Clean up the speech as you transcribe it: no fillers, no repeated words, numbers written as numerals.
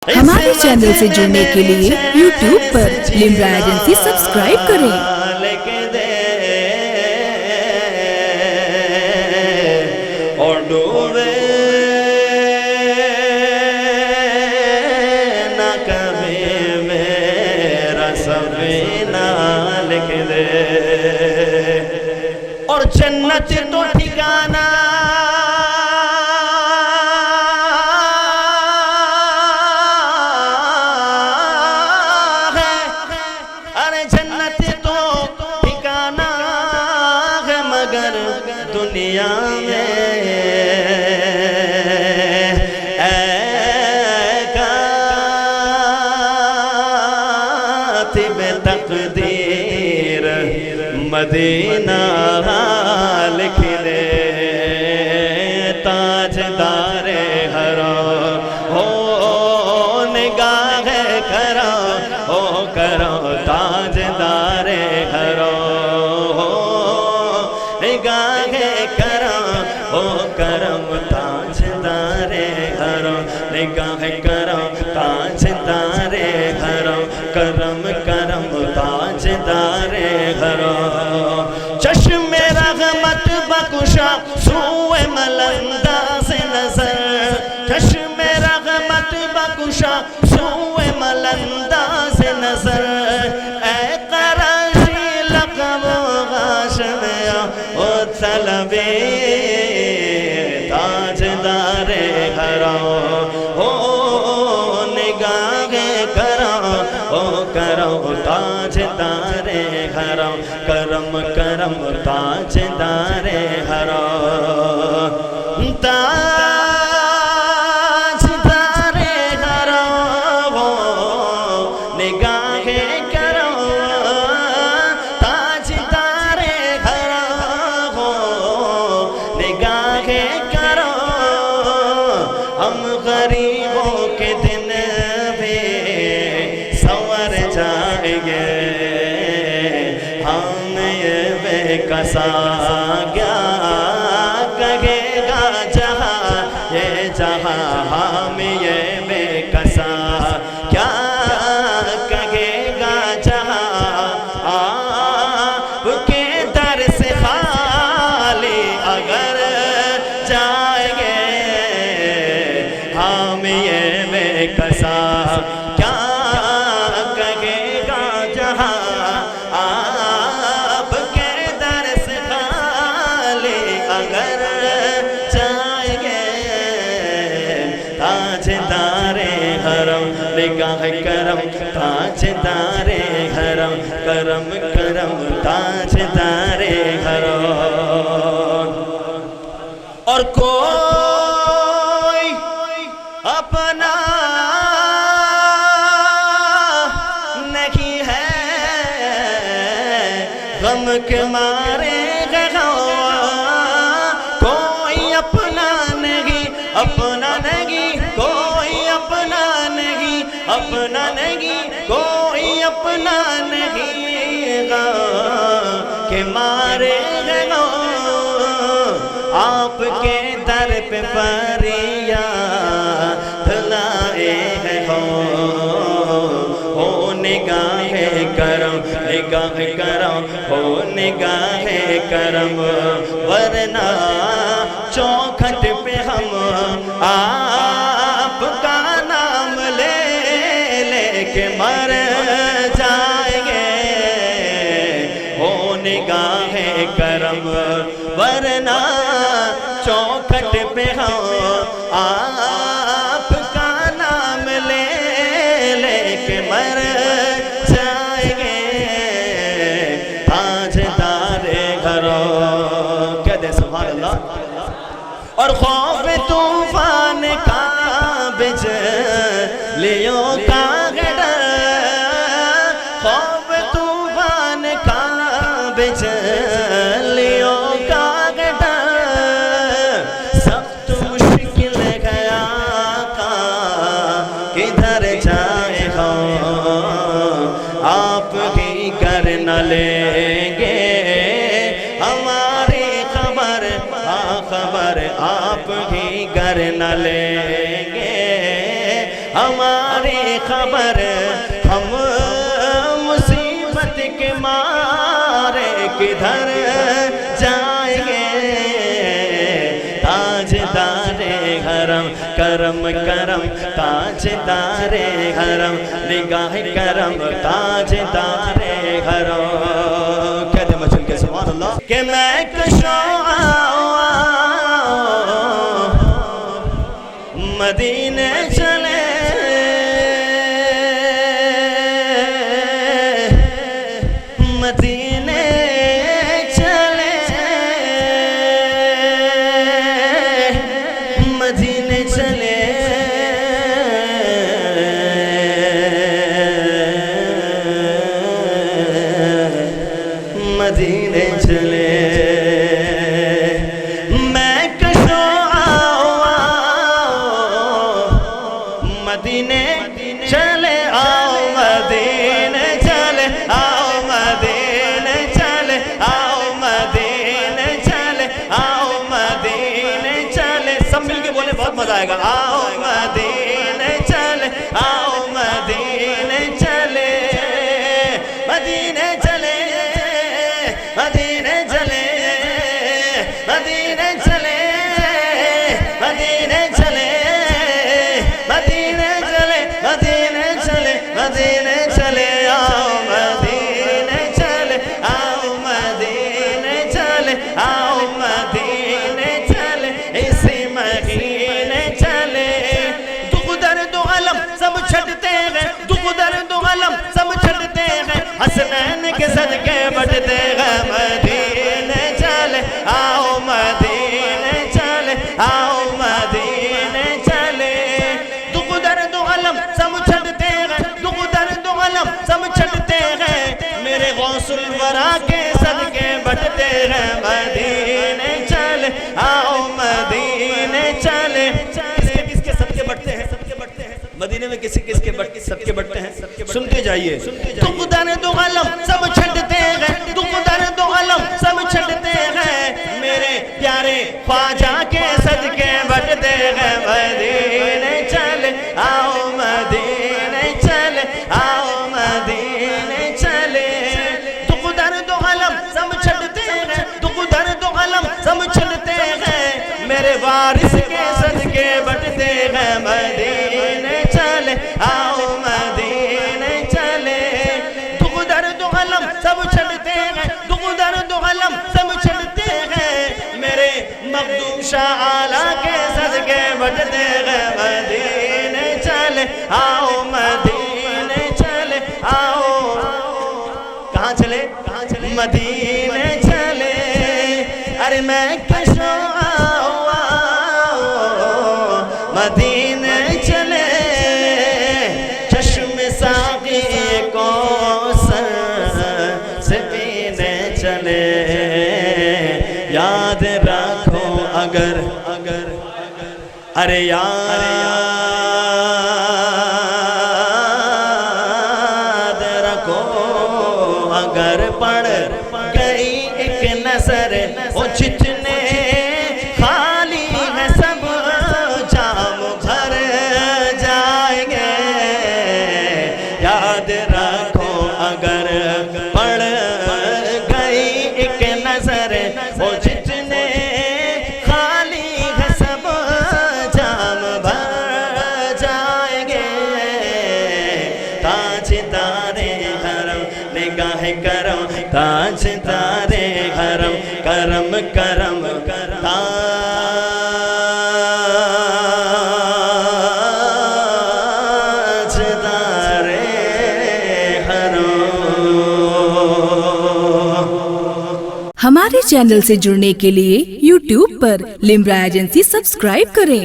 ہمارے چینل سے جڑنے کے لیے یوٹیوب پر لمرا ایجنسی سبسکرائب کریں۔ اور ڈوبے نہ کبھی میرا سفینہ لکھ دے، اور جنت تو ٹھکانہ ہے، ارے جنت تو ٹھکانہ ہے مگر دنیا میں تقدیر مدینہ لکھ دے، تاجدار حرم ہو نگاہ کرم ہو کرم، تاجدار حرم ہو نگاہ کرم ہو کرم، تاجدار حرم نگاہ کرم، تاجدار حرم کرم کرم، تاجدار حرم چشم رحمت بخشا سوئے ملانداز نظر، چشم رحمت بخشا سوئے ملانداز نظر، اے قرشی لقب غاشمیا او طلبی تاجدار حرم ہو نگاہ کرم او کرم، تاجدار حرم کرم کرم، تاجدار حرم تاجدار حرم ہو نگاہ کرم، تاجدار حرم ہو نگاہ کرم، ہم غریبوں کے دن بھی سنور جائیں گے، ہم یہ بے کسا کیا کہے گا جہاں یہ جہاں، ہم یہ بے کسا کیا کہے گا جہاں، آپ کے در سے خالی اگر جائیں گے، ہم یہ بے کسا کیا کہے گا جہاں، آپ کے در سے خالی اگر جائیں گے، تاجدار حرم نگاہ کرم، تاجدار حرم کرم کرم، تاجدار حرم اور کوئی اپنا نہیں ہے غم کے مارے کوئی اپنا نہیں، اپنا نہیں کوئی اپنا نہیں، اپنا نہیں کوئی اپنا نہیں، غم کے مارے آپ کے در پہ فریاد لائے ہیں، ہو نگاہ کرم نگاہ کرم ہو نگاہ کرم، ورنہ چوکھٹ پہ ہم آپ کا نام لے لے کے مر جائیں گے، ہو نگاہ کرم ورنہ چوکھٹ پہ ہم آپ کا نام لے لے کے مر جائیں گے، تاجدار حرم کہہ دے سبحان اللہ۔ اور خوف طوفان کا بجلیوں کا ڈر، خوف طوفان کا بجلیوں کا ڈر، سخت مشکل ہے آقا کدھر جائے ہم، آپ ہی کر نہ لیں گے ہماری خبر، خبر آپ ہی کر نہ لیں گے ہماری ہماری خبر ہم مصیبت کے مارے کدھر جائیں گے تاجدار حرم کرم کرم تاجدار حرم نگاہ کرم تاجدار حرم کہتے ہیں مچل کے سبحان اللہ کہ میں کشوں مدینے چلے مدینے چلے مدینے چلے مدینے چلے میں کشوں مدینے چلے آؤ مدینے چلے آؤ مدینے چلے آؤ مدینے چلے آؤ مدینے چلے سب مل کے بولے بہت مزہ آئے گا آؤ مدینے چلے آؤ مدینے چلے مدینے چلے مدینے چلے مدینے چلے مدینے چلے مدینے چلے مدینے چلے مدینے چلے آؤ مدینے چلے آؤ مدینے چلے آؤ مدینے چلے اسی مہینے چلے دکھ درد و غم سب چھٹتے ہیں دکھ درد و غم سب چھٹتے ہیں حسنین کے صدقے بٹتے ہیں مدینے چلے آؤ مدینے چلے آؤ مدینے چلے دکھ درد و غم سب چھٹتے ہیں دکھ درد و غم سب چھٹتے ہیں میرے غوث الورا کے صدقے بٹتے ہیں مدینے چلے آؤ مدینے چلے کس کے صدقے بٹتے ہیں مدینے میں کس کے صدقے بٹتے ہیں سنتے جائیے دکھ درد و غم سب چھٹتے ہیں دکھ درد و غم سب چھٹتے ہیں میرے پیارے خواجہ کے صدقے بٹتے ہیں مدینے چلے آؤ مدینے چلے آؤ مدینے چلے دکھ درد و غم سب چھٹتے ہیں دکھ درد و غم سب چھٹتے ہیں میرے وارث کے صدقے بٹتے ہیں مدینے چلے آؤ مدینے چلے دکھ درد و غم سب چھٹتے ہیں دکھ درد و غم سب چھٹتے ہیں میرے مخدوم شاہ اعلیٰ کے صدقے بٹتے ہیں مدینے چلے آؤ مدینے چلے آؤ کہاں چلے مدینے چلے ارے میں کشوں مدینے چلے چشم ساقی کوثر سے پینے چلے یاد رکھو اگر ارے یاد رکھو اگر پڑھ گئی ایک نظر وہ جتنے خالی ہے سب جام بھر جائیں گے یاد رکھو اگر پڑھ گئی ایک نظر وہ جتنے خالی ہے سب جام بھر جائیں گے تاجدار حرم نگاہ کرم تاجدار حرم کرم کرم تاجدار حرم ہمارے چینل سے جڑنے کے لیے YouTube پر لمرا ایجنسی سبسکرائب کریں